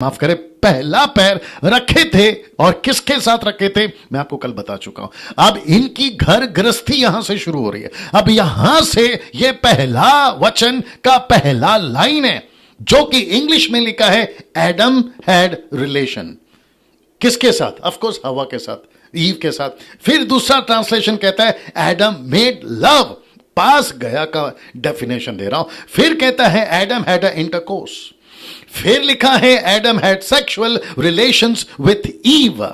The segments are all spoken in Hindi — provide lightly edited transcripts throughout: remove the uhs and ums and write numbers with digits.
माफ करें, पहला पैर रखे थे और किसके साथ रखे थे मैं आपको कल बता चुका हूं। अब इनकी घर गृहस्थी यहां से शुरू हो रही है। अब यहां से यह पहला वचन का पहला लाइन है जो कि इंग्लिश में लिखा है एडम हैड रिलेशन। किसके साथ? ऑफ कोर्स हवा के साथ, ईव के साथ। फिर दूसरा ट्रांसलेशन कहता है एडम मेड लव, पास गया का डेफिनेशन दे रहा हूं। फिर कहता है एडम हैड अ इंटरकोर्स। फिर लिखा है Adam had sexual relations with Eve.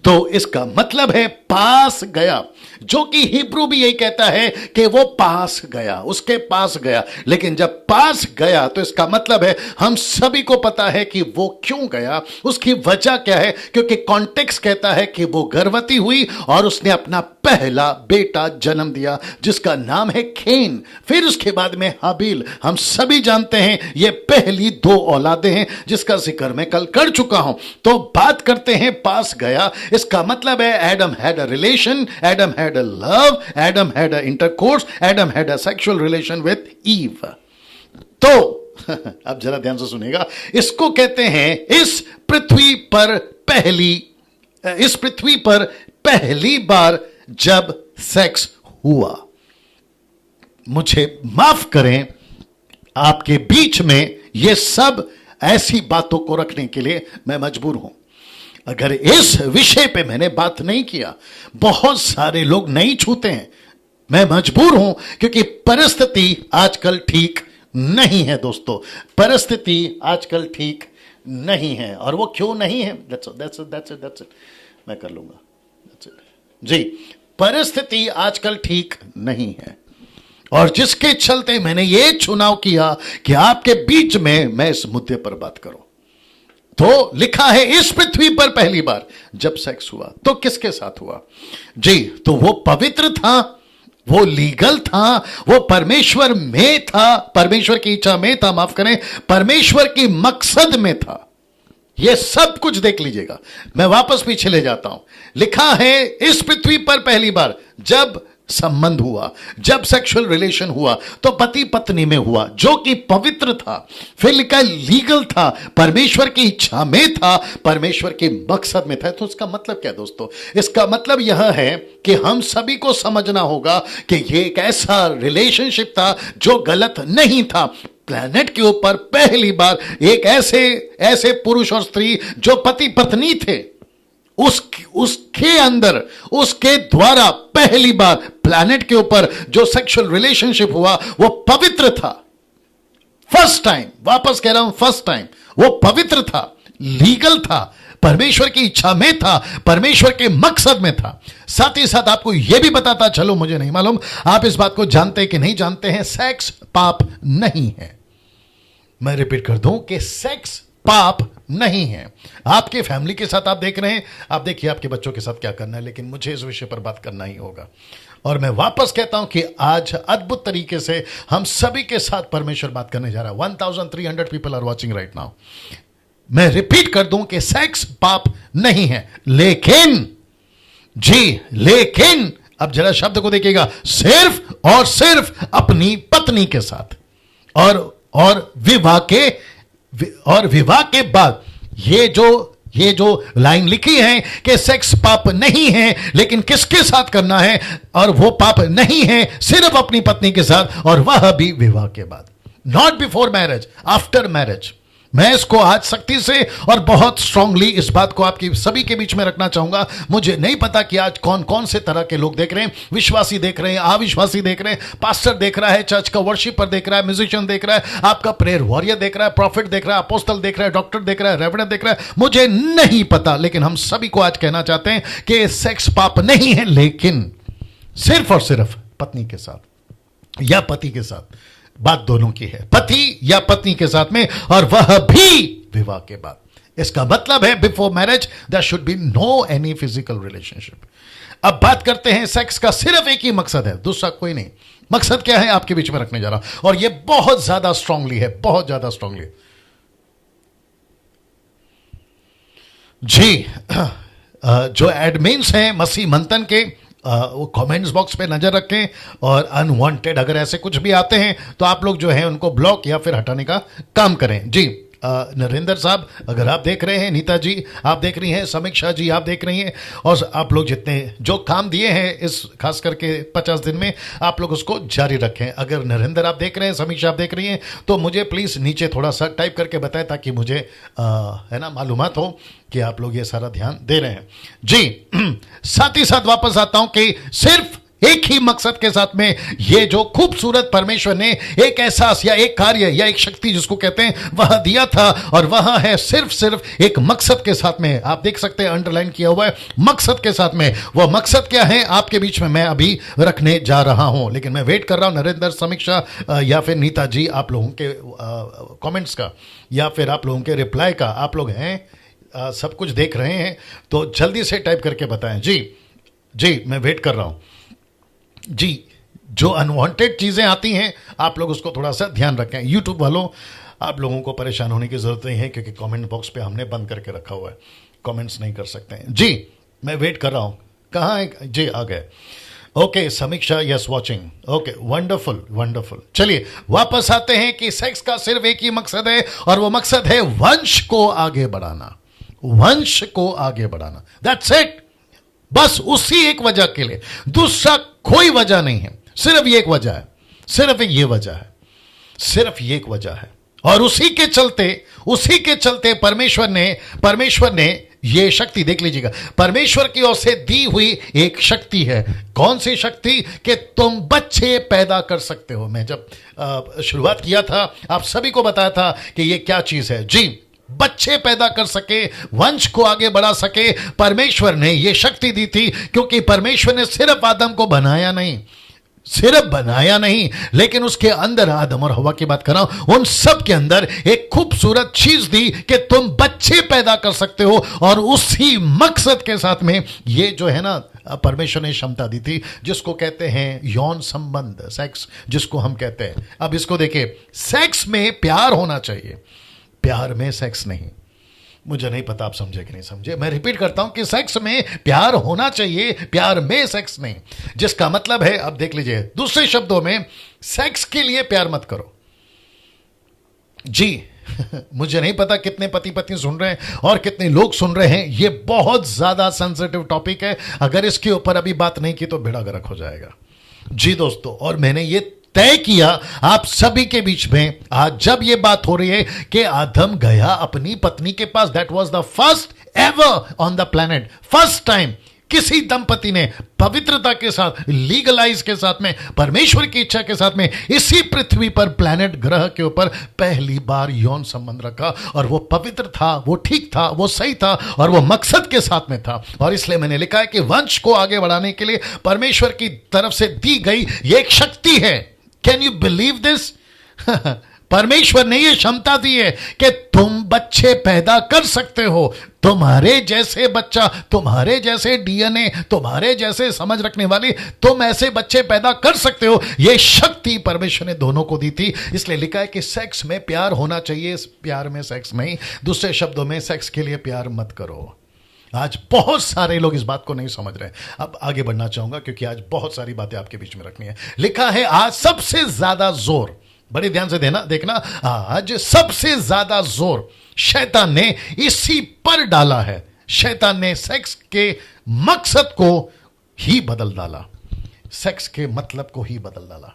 तो इसका मतलब है पास गया, जो कि हिब्रू भी यही कहता है कि वो पास गया, उसके पास गया। लेकिन जब पास गया तो इसका मतलब है हम सभी को पता है कि वो क्यों गया, उसकी वजह क्या है, क्योंकि कॉन्टेक्स्ट कहता है कि वो गर्भवती हुई और उसने अपना पहला बेटा जन्म दिया जिसका नाम है कैन। फिर उसके बाद में हाबिल। हम सभी जानते हैं ये पहली दो औलादें हैं जिसका जिक्र मैं कल कर चुका हूं। तो बात करते हैं पास गया, इसका मतलब है Adam had a relation, Adam had a love, Adam had a intercourse, Adam had a sexual relation with Eve. तो अब जरा ध्यान से सुनिएगा, इसको कहते हैं इस पृथ्वी पर पहली बार जब सेक्स हुआ। मुझे माफ करें, आपके बीच में यह सब ऐसी बातों को रखने के लिए मैं मजबूर हूं। अगर इस विषय पे मैंने बात नहीं किया, बहुत सारे लोग नहीं छूते हैं। मैं मजबूर हूं क्योंकि परिस्थिति आजकल ठीक नहीं है दोस्तों, परिस्थिति आजकल ठीक नहीं है। और वो क्यों नहीं है, that's it. मैं कर लूंगा, that's it. जी, परिस्थिति आजकल ठीक नहीं है और जिसके चलते मैंने ये चुनाव किया कि आपके बीच में मैं इस मुद्दे पर बात करूं। तो लिखा है इस पृथ्वी पर पहली बार जब सेक्स हुआ, तो किसके साथ हुआ? जी, तो वो पवित्र था, वो लीगल था, वो परमेश्वर में था, परमेश्वर की इच्छा में था, माफ करें, परमेश्वर की मकसद में था। ये सब कुछ देख लीजिएगा। मैं वापस पीछे ले जाता हूं। लिखा है इस पृथ्वी पर पहली बार जब संबंध हुआ, जब सेक्सुअल रिलेशन हुआ तो पति पत्नी में हुआ, जो कि पवित्र था। फिर लिखा लीगल था, परमेश्वर की इच्छा में था, परमेश्वर के मकसद में था। तो इसका मतलब क्या दोस्तों? इसका मतलब यह है कि हम सभी को समझना होगा कि यह एक ऐसा रिलेशनशिप था जो गलत नहीं था। प्लैनेट के ऊपर पहली बार एक ऐसे पुरुष और स्त्री जो पति पत्नी थे, उसके अंदर, उसके द्वारा पहली बार प्लैनेट के ऊपर जो सेक्सुअल रिलेशनशिप हुआ वो पवित्र था। फर्स्ट टाइम, वापस कह रहा हूं, फर्स्ट टाइम वो पवित्र था, लीगल था, परमेश्वर की इच्छा में था, परमेश्वर के मकसद में था। साथ ही साथ आपको यह भी बताता चलो, मुझे नहीं मालूम आप इस बात को जानते हैं कि नहीं जानते हैं, सेक्स पाप नहीं है। मैं रिपीट कर दूं कि सेक्स पाप नहीं है। आपके फैमिली के साथ आप देख रहे हैं, आप देखिए आपके बच्चों के साथ क्या करना है, लेकिन मुझे इस विषय पर बात करना ही होगा। और मैं वापस कहता हूं कि आज अद्भुत तरीके से हम सभी के साथ परमेश्वर बात करने जा रहा है। 1300 people are watching right now. मैं रिपीट कर दूं कि सेक्स पाप नहीं है, लेकिन जी, लेकिन अब जरा शब्द को देखिएगा, सिर्फ और सिर्फ अपनी पत्नी के साथ और विवाह के बाद ये जो लाइन लिखी है कि सेक्स पाप नहीं है, लेकिन किसके साथ करना है? और वो पाप नहीं है सिर्फ अपनी पत्नी के साथ, और वह भी विवाह के बाद, not before marriage, after marriage. मैं इसको आज सख्ती से और बहुत स्ट्रांगली इस बात को आपकी सभी के बीच में रखना चाहूंगा। मुझे नहीं पता कि आज कौन कौन से तरह के लोग देख रहे हैं, विश्वासी देख रहे हैं, अविश्वासी देख रहे हैं, पास्टर देख रहा है, चर्च का वर्शिपर देख रहा है, म्यूजिशियन देख रहा है, आपका प्रेयर वॉरियर देख रहा है, प्रॉफिट देख रहा है, अपोस्टल देख रहा है, डॉक्टर देख रहा है, रेवरेंड देख रहा है, मुझे नहीं पता। लेकिन हम सभी को आज कहना चाहते हैं कि सेक्स पाप नहीं है, लेकिन सिर्फ और सिर्फ पत्नी के साथ या पति के साथ। बात दोनों की है, पति या पत्नी के साथ में, और वह भी विवाह के बाद। इसका मतलब है before marriage there should be no any physical relationship. अब बात करते हैं, सेक्स का सिर्फ एक ही मकसद है, दूसरा कोई नहीं। मकसद क्या है आपके बीच में रखने जा रहा हूं, और यह बहुत ज्यादा स्ट्रांगली है, बहुत ज्यादा स्ट्रांगली। जी, जो एडमिन्स हैं मसीह मंथन के, वो कमेंट्स बॉक्स पे नजर रखें, और अनवांटेड अगर ऐसे कुछ भी आते हैं तो आप लोग जो है उनको ब्लॉक या फिर हटाने का काम करें। जी, नरेंद्र साहब अगर आप देख रहे हैं, नीता जी आप देख रही हैं, समीक्षा जी आप देख रही हैं, और आप लोग जितने जो काम दिए हैं इस खास करके 50 दिन में, आप लोग उसको जारी रखें। अगर नरेंद्र आप देख रहे हैं, समीक्षा आप देख रही हैं, तो मुझे प्लीज़ नीचे थोड़ा सा टाइप करके बताएं ताकि मुझे है ना मालूमात हो कि आप लोग ये सारा ध्यान दे रहे हैं जी। साथ ही साथ वापस आता हूं कि सिर्फ एक ही मकसद के साथ में ये जो खूबसूरत परमेश्वर ने एक एहसास या एक कार्य या एक शक्ति जिसको कहते हैं वह दिया था, और वह है सिर्फ एक मकसद के साथ में। आप देख सकते हैं अंडरलाइन किया हुआ है मकसद के साथ में। वह मकसद क्या है आपके बीच में मैं अभी रखने जा रहा हूं, लेकिन मैं वेट कर रहा हूं नरेंद्र, समीक्षा या फिर नीता जी आप लोगों के कमेंट्स का या फिर आप लोगों के रिप्लाई का। आप लोग हैं सब कुछ देख रहे हैं तो जल्दी से टाइप करके बताएं जी। जी मैं वेट कर रहा हूं जी। जो अनवांटेड चीज़ें आती हैं आप लोग उसको थोड़ा सा ध्यान रखें। यूट्यूब वालों आप लोगों को परेशान होने की ज़रूरत नहीं है क्योंकि कमेंट बॉक्स पे हमने बंद करके रखा हुआ है, कमेंट्स नहीं कर सकते हैं जी। मैं वेट कर रहा हूं, कहाँ है जी? आ गए। ओके समीक्षा yes watching, okay wonderful wonderful. चलिए वापस आते हैं कि सेक्स का सिर्फ एक ही मकसद है और वो मकसद है वंश को आगे बढ़ाना, वंश को आगे बढ़ाना। दैट्स इट, बस उसी एक वजह के लिए, दूसरा कोई वजह नहीं है, सिर्फ ये एक वजह है, सिर्फ ये वजह है, सिर्फ ये एक वजह है। और उसी के चलते परमेश्वर ने ये शक्ति देख लीजिएगा, परमेश्वर की ओर से दी हुई एक शक्ति है। कौन सी शक्ति? कि तुम बच्चे पैदा कर सकते हो। मैं जब शुरुआत किया था आप सभी को बताया था कि ये क्या चीज है जी। बच्चे पैदा कर सके, वंश को आगे बढ़ा सके, परमेश्वर ने यह शक्ति दी थी। क्योंकि परमेश्वर ने सिर्फ आदम को बनाया नहीं, लेकिन उसके अंदर, आदम और हवा की बात कर रहा हूं, उन सब के अंदर एक खूबसूरत चीज दी कि तुम बच्चे पैदा कर सकते हो। और उसी मकसद के साथ में ये जो है ना परमेश्वर ने क्षमता दी थी जिसको कहते हैं यौन संबंध, सेक्स जिसको हम कहते हैं। अब इसको देखिए, सेक्स में प्यार होना चाहिए, प्यार में सेक्स नहीं। मुझे नहीं पता आप समझे कि नहीं समझे, मैं रिपीट करता हूं कि सेक्स में प्यार होना चाहिए, प्यार में सेक्स नहीं। जिसका मतलब है, अब देख लीजिए, दूसरे शब्दों में सेक्स के लिए प्यार मत करो जी। मुझे नहीं पता कितने पति पत्नी सुन रहे हैं और कितने लोग सुन रहे हैं। यह बहुत ज्यादा सेंसिटिव टॉपिक है, अगर इसके ऊपर अभी बात नहीं की तो बेड़ा गर्क हो जाएगा जी दोस्तों। और मैंने ये तय किया आप सभी के बीच में आज जब यह बात हो रही है कि आदम गया अपनी पत्नी के पास। That was the first ever on the planet, first time किसी दंपति ने पवित्रता के साथ, लीगलाइज के साथ में, परमेश्वर की इच्छा के साथ में इसी पृथ्वी पर, प्लैनेट ग्रह के ऊपर पहली बार यौन संबंध रखा। और वो पवित्र था, वो ठीक था, वो सही था और वो मकसद के साथ में था। और इसलिए मैंने लिखा है कि वंश को आगे बढ़ाने के लिए परमेश्वर की तरफ से दी गई ये एक शक्ति है। Can you believe this? परमेश्वर ने यह क्षमता दी है कि तुम बच्चे पैदा कर सकते हो। तुम्हारे जैसे बच्चा, तुम्हारे जैसे डीएनए, तुम्हारे जैसे समझ रखने वाली, तुम ऐसे बच्चे पैदा कर सकते हो। यह शक्ति परमेश्वर ने दोनों को दी थी। इसलिए लिखा है कि सेक्स में प्यार होना चाहिए, प्यार में सेक्स नहीं। दूसरे शब्दों में, सेक्स के लिए प्यार मत करो। आज बहुत सारे लोग इस बात को नहीं समझ रहे। अब आगे बढ़ना चाहूंगा क्योंकि आज बहुत सारी बातें आपके बीच में रखनी है। लिखा है आज सबसे ज्यादा जोर, बड़े ध्यान से देखना, आज सबसे ज्यादा जोर शैतान ने इसी पर डाला है। शैतान ने सेक्स के मकसद को ही बदल डाला, सेक्स के मतलब को ही बदल डाला।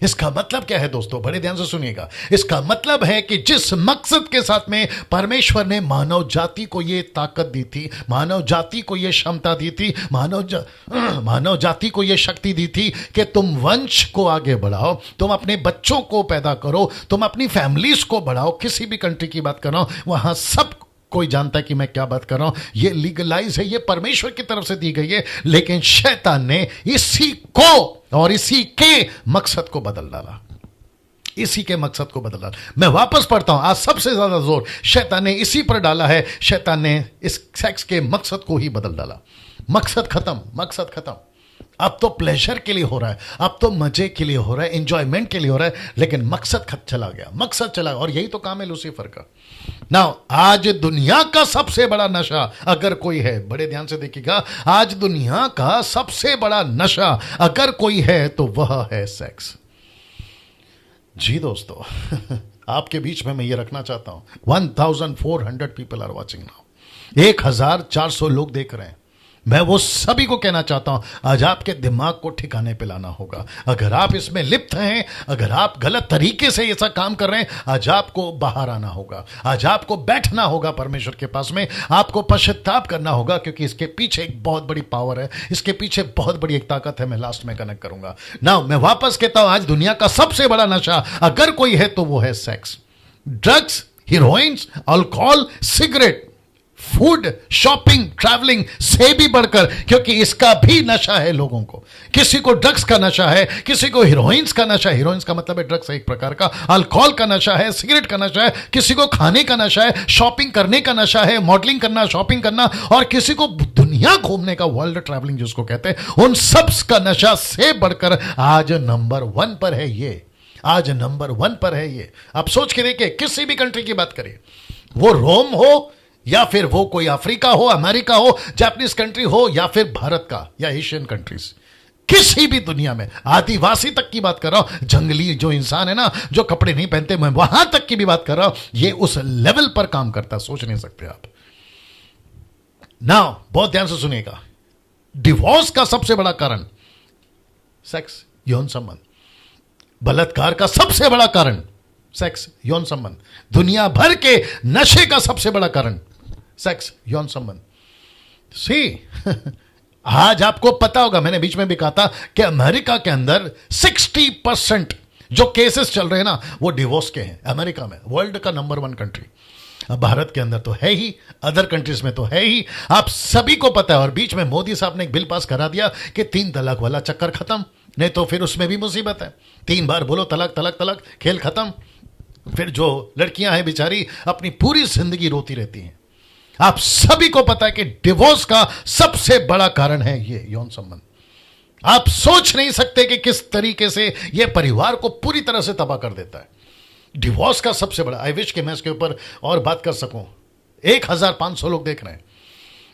इसका मतलब क्या है दोस्तों? बड़े ध्यान से सुनिएगा। इसका मतलब है कि जिस मकसद के साथ में परमेश्वर ने मानव जाति को यह ताकत दी थी, मानव जाति को यह क्षमता दी थी, मानव जाति को यह शक्ति दी थी कि तुम वंश को आगे बढ़ाओ, तुम अपने बच्चों को पैदा करो, तुम अपनी फैमिलीज को बढ़ाओ। किसी भी कंट्री की बात कर रहा हूं, वहां सब कोई जानता है कि मैं क्या बात कर रहा हूं। ये लीगलाइज है, ये परमेश्वर की तरफ से दी गई है, लेकिन शैतान ने इसी को और इसी के मकसद को बदल डाला, इसी के मकसद को बदल डाला। मैं वापस पढ़ता हूं, आज सबसे ज्यादा जोर शैतान ने इसी पर डाला है। शैतान ने इस सेक्स के मकसद को ही बदल डाला। मकसद खत्म, मकसद खत्म। अब तो प्लेजर के लिए हो रहा है, अब तो मजे के लिए हो रहा है, एंजॉयमेंट के लिए हो रहा है, लेकिन मकसद चला गया, मकसद चला गया। और यही तो काम है लूसीफर का। नाउ आज दुनिया का सबसे बड़ा नशा अगर कोई है, बड़े ध्यान से देखिएगा, आज दुनिया का सबसे बड़ा नशा अगर कोई है तो वह है सेक्स जी दोस्तों। आपके बीच में मैं ये रखना चाहता हूं, 1400 पीपल आर वॉचिंग नाउ, 1400 लोग देख रहे हैं। मैं वो सभी को कहना चाहता हूं, आज आपके दिमाग को ठिकाने पे लाना होगा। अगर आप इसमें लिप्त हैं, अगर आप गलत तरीके से ऐसा काम कर रहे हैं, आज आपको बाहर आना होगा, आज आपको बैठना होगा परमेश्वर के पास में, आपको पश्चाताप करना होगा, क्योंकि इसके पीछे एक बहुत बड़ी पावर है, इसके पीछे बहुत बड़ी एक ताकत है। मैं लास्ट में कनेक्ट करूंगा ना। मैं वापस कहता हूं, आज दुनिया का सबसे बड़ा नशा अगर कोई है तो वो है sex, drugs, heroines, alcohol, cigarette, food, shopping, travelling से भी बढ़कर, क्योंकि इसका भी नशा है लोगों को। किसी को ड्रग्स का नशा है, किसी को हीरोइंस का नशा है, हीरोइंस का मतलब है ड्रग्स है एक प्रकार का, अल्कोहल का नशा है, सिगरेट का नशा है, किसी को खाने का नशा है, शॉपिंग करने का नशा है, मॉडलिंग करना, शॉपिंग करना, और किसी को दुनिया घूमने का, वर्ल्ड ट्रैवलिंग जिसको कहते हैं, उन सब का नशा से बढ़कर आज नंबर 1 पर है ये, आज नंबर 1 पर है ये। आप सोच के देखिए, किसी भी कंट्री की बात करिए, वो रोम हो या फिर वो कोई अफ्रीका हो, अमेरिका हो, जापानीज कंट्री हो, या फिर भारत का या एशियन कंट्रीज, किसी भी दुनिया में, आदिवासी तक की बात कर रहा हूं, जंगली जो इंसान है ना, जो कपड़े नहीं पहनते, मैं वहां तक की भी बात कर रहा हूं, ये उस लेवल पर काम करता, सोच नहीं सकते आप। नाउ बहुत ध्यान से सुनिएगा, डिवोर्स का सबसे बड़ा कारण सेक्स, यौन संबंध। बलात्कार का सबसे बड़ा कारण सेक्स, यौन संबंध। दुनिया भर के नशे का सबसे बड़ा कारण सेक्स, यौन संबंध। सी आज आपको पता होगा, मैंने बीच में भी कहा था कि अमेरिका के अंदर 60% जो केसेस चल रहे हैं ना, वो डिवोर्स के हैं अमेरिका में, वर्ल्ड का नंबर 1 कंट्री। अब भारत के अंदर तो है ही, अदर कंट्रीज में तो है ही, आप सभी को पता है। और बीच में मोदी साहब ने एक बिल पास करा दिया कि 3 तलाक वाला चक्कर खत्म, नहीं तो फिर उसमें भी मुसीबत है। 3 बार बोलो तलाक तलाक तलाक, खेल खत्म। फिर जो लड़कियां हैं बेचारी अपनी पूरी जिंदगी रोती रहती हैं। आप सभी को पता है कि डिवोर्स का सबसे बड़ा कारण है ये यौन संबंध। आप सोच नहीं सकते कि किस तरीके से यह परिवार को पूरी तरह से तबाह कर देता है। डिवोर्स का सबसे बड़ा, आई विश कि मैं इसके ऊपर और बात कर सकूं। 1500 लोग देख रहे हैं।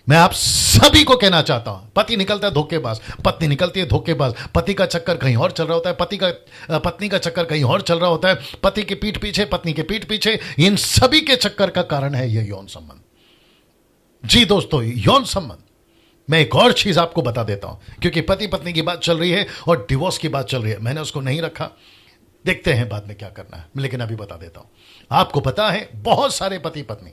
मैं आप सभी को कहना चाहता हूं, पति निकलता है धोखेबाज, पत्नी निकलती है धोखेबाज, पति का चक्कर कहीं और चल रहा होता है, पत्नी का चक्कर कहीं और चल रहा होता है, पति की पीठ पीछे, पत्नी के पीठ पीछे, इन सभी के चक्कर का कारण है यह यौन संबंध। जी दोस्तों, यौन संबंध। मैं एक और चीज आपको बता देता हूं, क्योंकि पति पत्नी की बात चल रही है और डिवोर्स की बात चल रही है, मैंने उसको नहीं रखा, देखते हैं बाद में क्या करना है, लेकिन अभी बता देता हूं। आपको पता है बहुत सारे पति पत्नी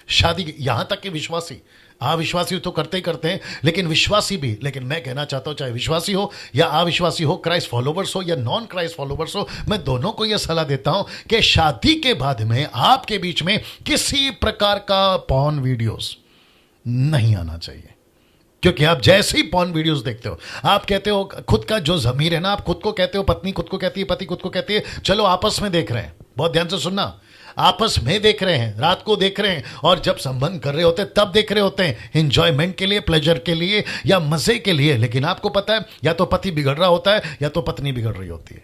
शादी, यहां तक कि विश्वासी, अविश्वासी तो करते ही करते हैं, लेकिन विश्वासी भी, लेकिन मैं कहना चाहता हूं चाहे विश्वासी हो या अविश्वासी हो, क्राइस्ट फॉलोवर्स हो या नॉन क्राइस्ट फॉलोवर्स हो, मैं दोनों को यह सलाह देता हूं कि शादी के बाद में आपके बीच में किसी प्रकार का पॉर्न वीडियोस नहीं आना चाहिए। क्योंकि आप जैसे ही पॉर्न वीडियोस देखते हो, आप कहते हो, खुद का जो जमीर है ना, आप खुद को कहते हो, पत्नी खुद को कहती है, पति खुद को कहती है, चलो आपस में देख रहे हैं, बहुत ध्यान से सुनना, आपस में देख रहे हैं, रात को देख रहे हैं, और जब संबंध कर रहे होते हैं तब देख रहे होते हैं, एंजॉयमेंट के लिए, प्लेजर के लिए या मजे के लिए। लेकिन आपको पता है, या तो पति बिगड़ रहा होता है या तो पत्नी बिगड़ रही होती है।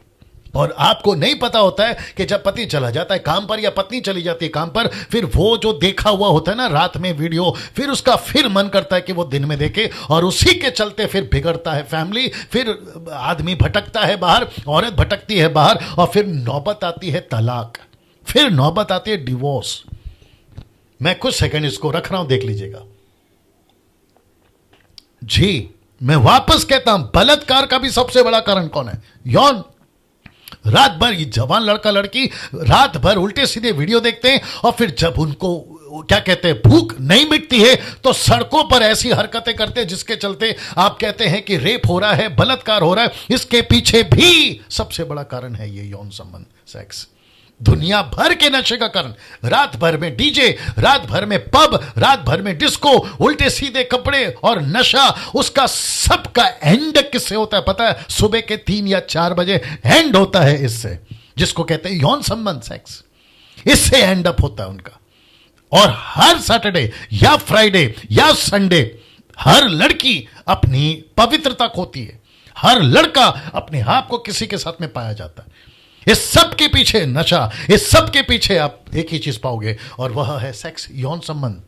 और आपको नहीं पता होता है कि जब पति चला जाता है काम पर या पत्नी चली जाती है काम पर, फिर वो जो देखा हुआ होता है ना रात में वीडियो, फिर उसका फिर मन करता है कि वो दिन में देखे, और उसी के चलते फिर बिगड़ता है फैमिली, फिर आदमी भटकता है बाहर, औरत भटकती है बाहर, और फिर नौबत आती है तलाक, फिर नौबत आती है डिवोर्स। मैं कुछ सेकंड इसको रख रहा हूं, देख लीजिएगा। जी मैं वापस कहता हूं, बलात्कार का भी सबसे बड़ा कारण कौन है? यौन। रात भर ये जवान लड़का लड़की रात भर उल्टे सीधे वीडियो देखते हैं, और फिर जब उनको क्या कहते हैं भूख नहीं मिटती है तो सड़कों पर ऐसी हरकतें करते हैं जिसके चलते आप कहते हैं कि रेप हो रहा है, बलात्कार हो रहा है। इसके पीछे भी सबसे बड़ा कारण है ये यौन संबंध, सेक्स। दुनिया भर के नशे का कारण, रात भर में डीजे, रात भर में पब, रात भर में डिस्को, उल्टे सीधे कपड़े और नशा, उसका सबका एंड किससे होता है पता है? सुबह के 3 या 4 बजे एंड होता है इससे, जिसको कहते हैं यौन संबंध, सेक्स। इससे एंड अप होता है उनका। और हर सैटरडे या फ्राइडे या संडे हर लड़की अपनी पवित्रता खोती है, हर लड़का अपने आप को किसी के साथ में पाया जाता है। इस सब के पीछे नशा, इस सब के पीछे आप एक ही चीज पाओगे, और वह है सेक्स, यौन संबंध।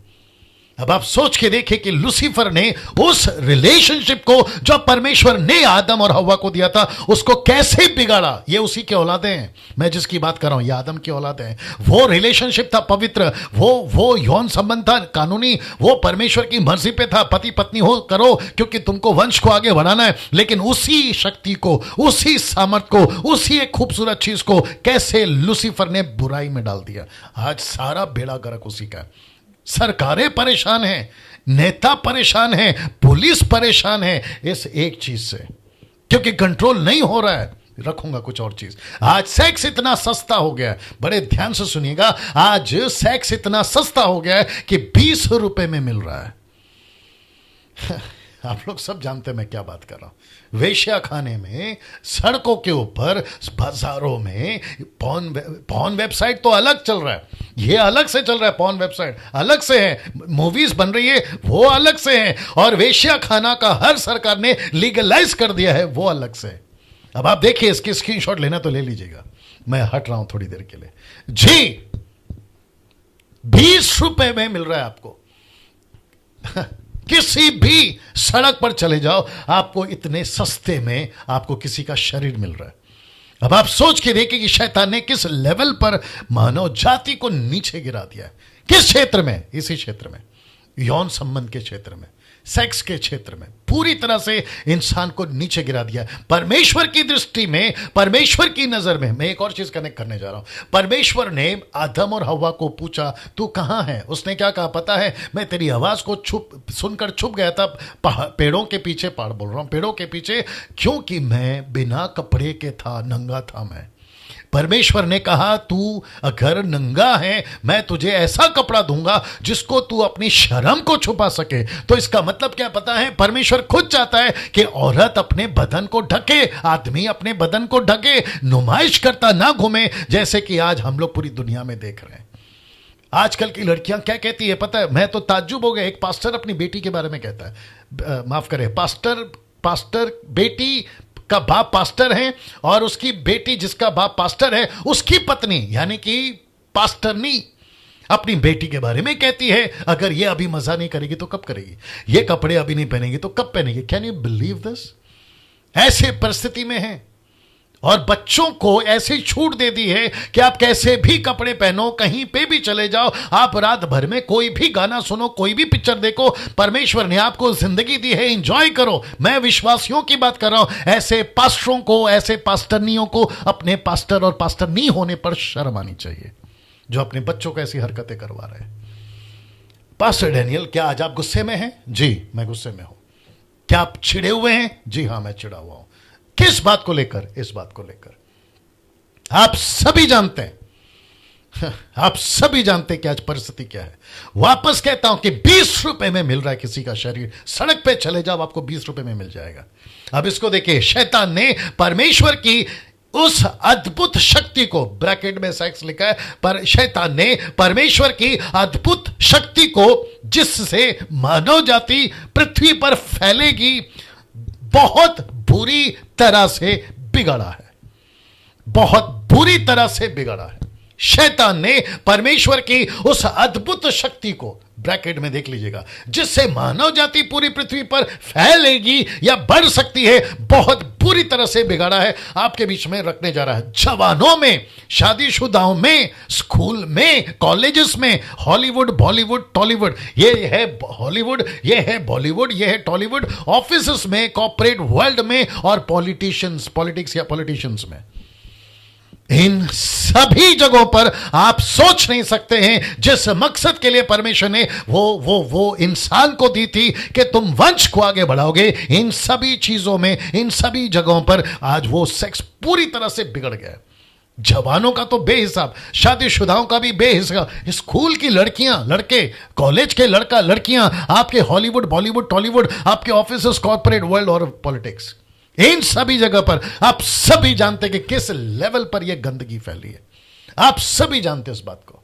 अब आप सोच के देखिए कि लूसीफर ने उस रिलेशनशिप को जो परमेश्वर ने आदम और हव्वा को दिया था उसको कैसे बिगाड़ा। ये उसी के औलादे हैं, मैं जिसकी बात कर रहा हूं, ये आदम की औलादे हैं। वो रिलेशनशिप था पवित्र, वो यौन संबंध था कानूनी, वो परमेश्वर की मर्जी पे था, पति पत्नी हो करो क्योंकि तुमको वंश को आगे बढ़ाना है। लेकिन उसी शक्ति को, उसी सामर्थ को, उसी एक खूबसूरत चीज को कैसे लूसीफर ने बुराई में डाल दिया। आज सारा बेड़ा गर्क उसी का। सरकारें परेशान हैं, नेता परेशान हैं, पुलिस परेशान है इस एक चीज से, क्योंकि कंट्रोल नहीं हो रहा है। रखूंगा कुछ और चीज। आज सेक्स इतना सस्ता हो गया है, बड़े ध्यान से सुनिएगा, आज सेक्स इतना सस्ता हो गया है कि 20 रुपए में मिल रहा है। आप लोग सब जानते हैं मैं क्या बात कर रहा हूं। वेश्या खाने में, सड़कों के ऊपर, बाजारों में पॉर्न वेबसाइट तो अलग चल रहा है, ये अलग से चल रहा है, पॉर्न वेबसाइट अलग से है, मूवीज बन रही है वो अलग से है, और वेश्या खाना का हर सरकार ने लीगलाइज कर दिया है वो अलग से है। अब आप देखिए, इसकी स्क्रीनशॉट लेना तो ले लीजिएगा, मैं हट रहा हूं थोड़ी देर के लिए। जी 20 रुपए में मिल रहा है आपको। किसी भी सड़क पर चले जाओ, आपको इतने सस्ते में आपको किसी का शरीर मिल रहा है। अब आप सोच के देखिए कि शैतान ने किस लेवल पर मानव जाति को नीचे गिरा दिया है। किस क्षेत्र में? इसी क्षेत्र में, यौन संबंध के क्षेत्र में, सेक्स के क्षेत्र में पूरी तरह से इंसान को नीचे गिरा दिया। परमेश्वर की दृष्टि में, परमेश्वर की नजर में, मैं एक और चीज कनेक्ट करने जा रहा हूं। परमेश्वर ने आदम और हव्वा को पूछा तू कहां है? उसने क्या कहा पता है? मैं तेरी आवाज को सुनकर छुप गया था पेड़ों के पीछे। पहाड़ बोल रहा हूं, पेड़ों के पीछे, क्योंकि मैं बिना कपड़े के था, नंगा था मैं। परमेश्वर ने कहा तू अगर नंगा है, मैं तुझे ऐसा कपड़ा दूंगा जिसको तू अपनी शर्म को छुपा सके। तो इसका मतलब क्या पता है? परमेश्वर खुद चाहता है कि औरत अपने बदन को ढके, आदमी अपने बदन को ढके, नुमाइश करता ना घूमे, जैसे कि आज हम लोग पूरी दुनिया में देख रहे हैं। आजकल की लड़कियां क्या कहती है पता है? मैं तो ताज्जुब हो गया। एक पास्टर अपनी बेटी के बारे में कहता है, माफ करे, पास्टर बेटी का बाप पास्टर है, और उसकी बेटी जिसका बाप पास्टर है, उसकी पत्नी यानी कि पास्टरनी अपनी बेटी के बारे में कहती है अगर ये अभी मजा नहीं करेगी तो कब करेगी, ये कपड़े अभी नहीं पहनेगी तो कब पहनेगी। Can you believe this? ऐसे परिस्थिति में है, और बच्चों को ऐसी छूट दे दी है कि आप कैसे भी कपड़े पहनो, कहीं पे भी चले जाओ, आप रात भर में कोई भी गाना सुनो, कोई भी पिक्चर देखो। परमेश्वर ने आपको जिंदगी दी है, एंजॉय करो। मैं विश्वासियों की बात कर रहा हूं। ऐसे पास्टरों को, ऐसे पास्टरनियों को अपने पास्टर और पास्टरनी होने पर शर्म आनी चाहिए, जो अपने बच्चों को ऐसी हरकतें करवा रहे हैं। पास्टर डैनियल, क्या आज आप गुस्से में हैं? जी मैं गुस्से में हूं। क्या आप चिढ़े हुए हैं? जी हां मैं चिढ़ा हुआ हूं। किस बात को लेकर? इस बात को लेकर। आप सभी जानते हैं, आप सभी जानते हैं कि आज परिस्थिति क्या है। वापस कहता हूं कि 20 रुपए में मिल रहा है किसी का शरीर। सड़क पे चले जाओ, आपको 20 रुपए में मिल जाएगा। अब इसको देखिए, शैतान ने परमेश्वर की उस अद्भुत शक्ति को, ब्रैकेट में सेक्स लिखा है, पर शैतान ने परमेश्वर की अद्भुत शक्ति को, जिससे मानव जाति पृथ्वी पर फैलेगी, बहुत बुरी तरह से बिगड़ा है। बहुत बुरी तरह से बिगड़ा है। शैतान ने परमेश्वर की उस अद्भुत शक्ति को, ब्रैकेट में देख लीजिएगा, जिससे मानव जाति पूरी पृथ्वी पर फैलेगी या बढ़ सकती है, बहुत बुरी तरह से बिगाड़ा है। आपके बीच में रखने जा रहा है। जवानों में, शादीशुदाओं में, स्कूल में, कॉलेजेस में, हॉलीवुड, बॉलीवुड, टॉलीवुड, ये है हॉलीवुड, ये है बॉलीवुड, ये है टॉलीवुड, ऑफिस में, कॉर्पोरेट वर्ल्ड में, और पॉलिटिशियंस, पॉलिटिक्स या पॉलिटिशियंस में, इन सभी जगहों पर आप सोच नहीं सकते हैं जिस मकसद के लिए परमेश्वर ने वो इंसान को दी थी कि तुम वंश को आगे बढ़ाओगे। इन सभी चीजों में, इन सभी जगहों पर आज वो सेक्स पूरी तरह से बिगड़ गया। जवानों का तो बेहिसाब, शादीशुदाओं का भी बेहिसाब, स्कूल की लड़कियां, लड़के, कॉलेज के लड़का लड़कियां, आपके हॉलीवुड, बॉलीवुड, टॉलीवुड, आपके ऑफिस, कॉर्पोरेट वर्ल्ड और पॉलिटिक्स, इन सभी जगह पर आप सभी जानते हैं कि किस लेवल पर यह गंदगी फैली है। आप सभी जानते हैं इस बात को।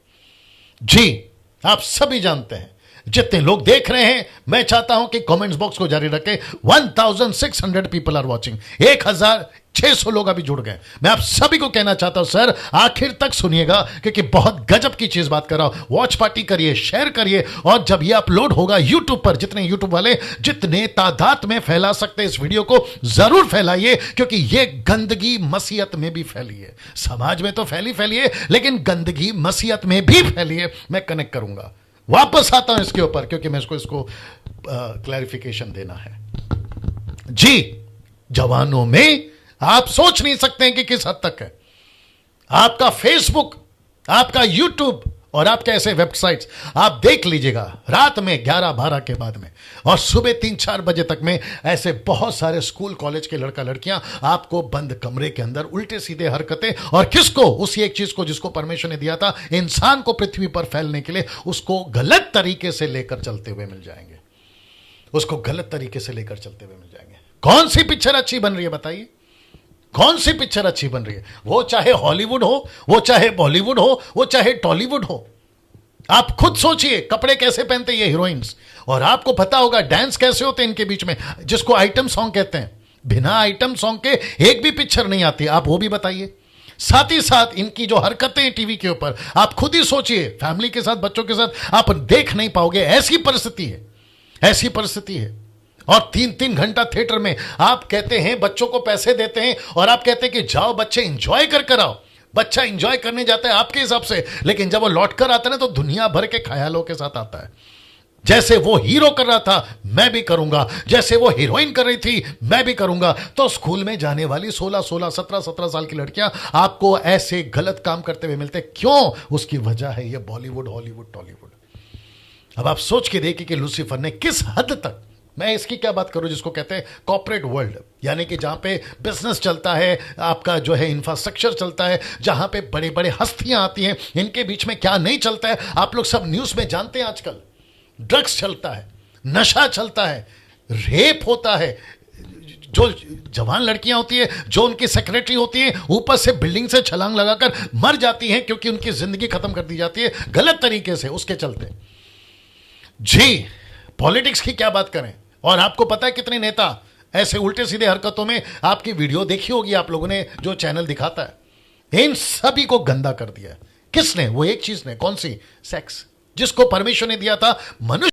जी आप सभी जानते हैं। जितने लोग देख रहे हैं, मैं चाहता हूं कि कमेंट्स बॉक्स को जारी रखें। 1600 पीपल आर वॉचिंग, 1600 लोग अभी जुड़ गए। मैं आप सभी को कहना चाहता हूं सर, आखिर तक सुनिएगा, क्योंकि बहुत गजब की चीज बात कर रहा हूं। वॉच पार्टी करिए, शेयर करिए, और जब ये अपलोड होगा यूट्यूब पर, जितने यूट्यूब वाले जितने तादाद में फैला सकते इस वीडियो को जरूर फैलाइए, क्योंकि ये गंदगी मसीहत में भी फैली है। समाज में तो फैली है, लेकिन गंदगी मसीहत में भी फैली है। मैं कनेक्ट करूंगा, वापस आता हूं इसके ऊपर, क्योंकि मैं इसको क्लैरिफिकेशन देना है। जी, जवानों में आप सोच नहीं सकते हैं कि किस हद तक है आपका फेसबुक, आपका यूट्यूब और आपके ऐसे वेबसाइट्स। आप देख लीजिएगा, रात में 11-12 के बाद में और सुबह 3-4 बजे तक में ऐसे बहुत सारे स्कूल कॉलेज के लड़का लड़कियां आपको बंद कमरे के अंदर उल्टे सीधे हरकतें, और किसको? उसी एक चीज को जिसको परमेश्वर ने दिया था इंसान को पृथ्वी पर फैलने के लिए, उसको गलत तरीके से लेकर चलते हुए मिल जाएंगे। उसको गलत तरीके से लेकर चलते हुए मिल जाएंगे। कौन सी पिक्चर अच्छी बन रही है बताइए? कौन सी पिक्चर अच्छी बन रही है? वो चाहे हॉलीवुड हो, वो चाहे बॉलीवुड हो, वो चाहे टॉलीवुड हो। आप खुद सोचिए, कपड़े कैसे पहनते ये हीरोइंस, और आपको पता होगा डांस कैसे होते हैं इनके बीच में, जिसको आइटम सॉन्ग कहते हैं। बिना आइटम सॉन्ग के एक भी पिक्चर नहीं आती, आप वो भी बताइए। साथ ही साथ इनकी जो हरकतें हैं टीवी के ऊपर, आप खुद ही सोचिए, फैमिली के साथ, बच्चों के साथ आप देख नहीं पाओगे। ऐसी परिस्थिति है, ऐसी परिस्थिति है। और 3-3 घंटा थिएटर में आप कहते हैं, बच्चों को पैसे देते हैं और आप कहते हैं कि जाओ बच्चे एंजॉय कर आओ। बच्चा एंजॉय करने जाता है आपके हिसाब से, लेकिन जब वो लौट कर आता है ना, तो दुनिया भर के ख्यालों के साथ आता है। जैसे वो हीरो कर रहा था मैं भी करूंगा, जैसे वो हीरोइन कर रही थी मैं भी करूंगा। तो स्कूल में जाने वाली 16, 17 साल की लड़कियां आपको ऐसे गलत काम करते हुए मिलते। क्यों? उसकी वजह है ये बॉलीवुड, हॉलीवुड, टॉलीवुड। अब आप सोच के देखिए कि लूसीफर ने किस हद तक, मैं इसकी क्या बात करूं, जिसको कहते हैं कॉर्पोरेट वर्ल्ड, यानी कि जहां पे बिजनेस चलता है, आपका जो है इंफ्रास्ट्रक्चर चलता है, जहां पे बड़े बड़े हस्तियां आती हैं, इनके बीच में क्या नहीं चलता है आप लोग सब न्यूज में जानते हैं। आजकल ड्रग्स चलता है, नशा चलता है, रेप होता है। जो जवान लड़कियां होती है, जो उनकी सेक्रेटरी होती है, ऊपर से बिल्डिंग से छलांग लगाकर मर जाती हैं, क्योंकि उनकी जिंदगी खत्म कर दी जाती है गलत तरीके से, उसके चलते। जी, पॉलिटिक्स की क्या बात करें। और आपको पता है कितने नेता ऐसे उल्टे सीधे हरकतों में, आपकी वीडियो देखी होगी आप लोगों ने, जो चैनल दिखाता है, इन सभी को गंदा कर दिया। किसने? वो एक चीज ने, कौन सी? सेक्स, जिसको परमेश्वर ने दिया था मनुष्य